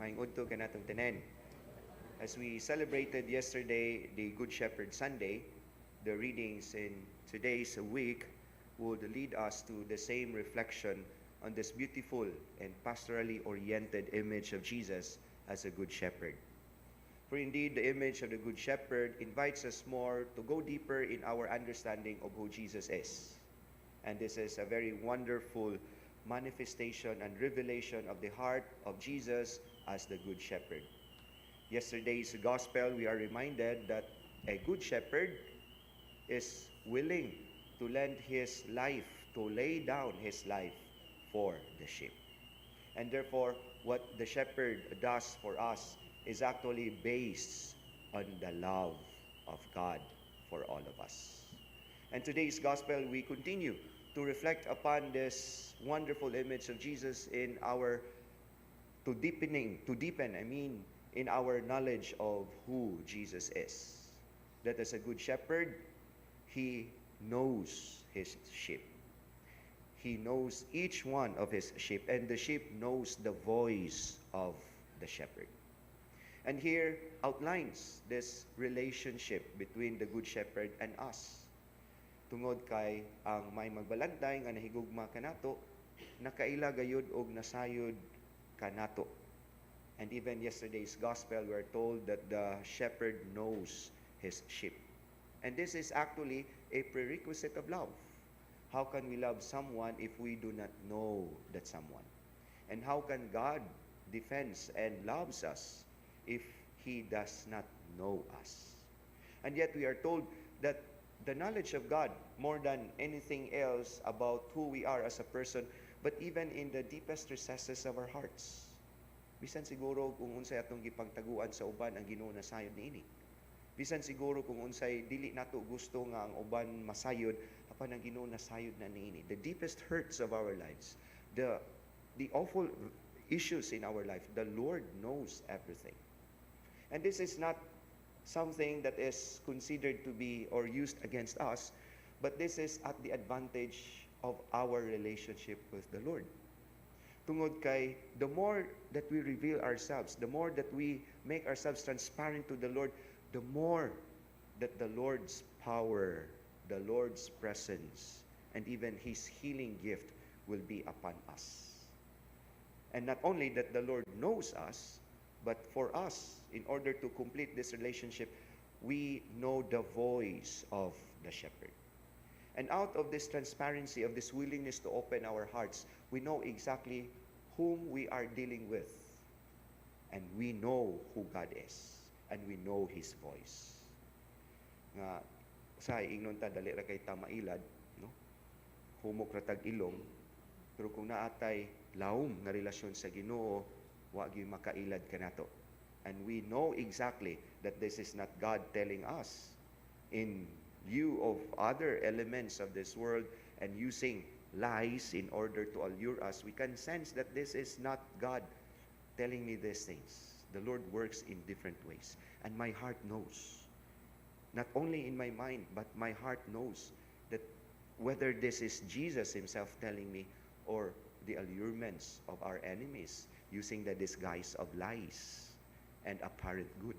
Maayong udto kanatong tanan. As we celebrated yesterday the Good Shepherd Sunday, the readings in today's week would lead us to the same reflection on this beautiful and pastorally oriented image of Jesus as a good shepherd. For indeed, the image of the Good Shepherd invites us more to go deeper in our understanding of who Jesus is. And this is a very wonderful manifestation and revelation of the heart of Jesus as the Good Shepherd. Yesterday's gospel, we are reminded that a good shepherd is willing to lend his life, to lay down his life for the sheep. And therefore, what the shepherd does for us is actually based on the love of God for all of us. And today's gospel, we continue to reflect upon this wonderful image of Jesus in our to deepen in our knowledge of who Jesus is. That as a good shepherd, he knows his sheep. He knows each one of his sheep, and the sheep knows the voice of the shepherd. And here outlines this relationship between the good shepherd and us. Tungod kay ang may magbalantay nga nahigugma kanato, nakaila gayud og nasayod kanato. And even yesterday's gospel, we are told that the shepherd knows his sheep. And this is actually a prerequisite of love. How can we love someone if we do not know that someone? And how can God defends and loves us if He does not know us? And yet we are told that the knowledge of God, more than anything else about who we are as a person, but even in the deepest recesses of our hearts. Bisan siguro kung unsay atong gipangtaguan sa uban ang Ginoo nasayod niini. Bisan siguro kung unsay dili nato gusto nga ang uban masayod, apan ang Ginoo nasayod na niini. The deepest hurts of our lives, the awful issues in our life, the Lord knows everything. And this is not something that is considered to be or used against us, but this is at the advantage of our relationship with the Lord. Tungod kay, the more that we reveal ourselves, the more that we make ourselves transparent to the Lord, the more that the Lord's power, the Lord's presence, and even His healing gift will be upon us. And not only that the Lord knows us, but for us, in order to complete this relationship, we know the voice of the shepherd. And out of this transparency, of this willingness to open our hearts, we know exactly whom we are dealing with. And we know who God is. And we know His voice. Nga, sa ingnon ta, dali ra kay tamailad, no? Humok ratag ilong, pero kung naatay laom nga relasyon sa Ginoo, wa gyud makailad kanato. And we know exactly that this is not God telling us in view of other elements of this world and using lies in order to allure us. We can sense that this is not God telling me these things. The Lord works in different ways. And my heart knows. Not only in my mind, but my heart knows that whether this is Jesus Himself telling me or the allurements of our enemies using the disguise of lies and apparent good.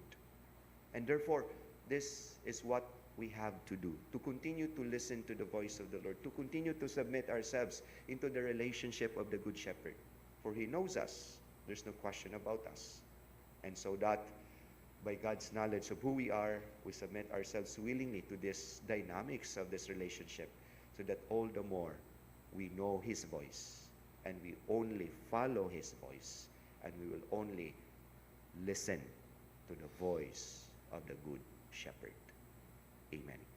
And therefore, this is what we have to do, to continue to listen to the voice of the Lord, to continue to submit ourselves into the relationship of the Good Shepherd. For He knows us. There's no question about us. And so that by God's knowledge of who we are, we submit ourselves willingly to this dynamics of this relationship, so that all the more we know His voice, and we only follow His voice, and we will only listen to the voice of the Good Shepherd. Amen.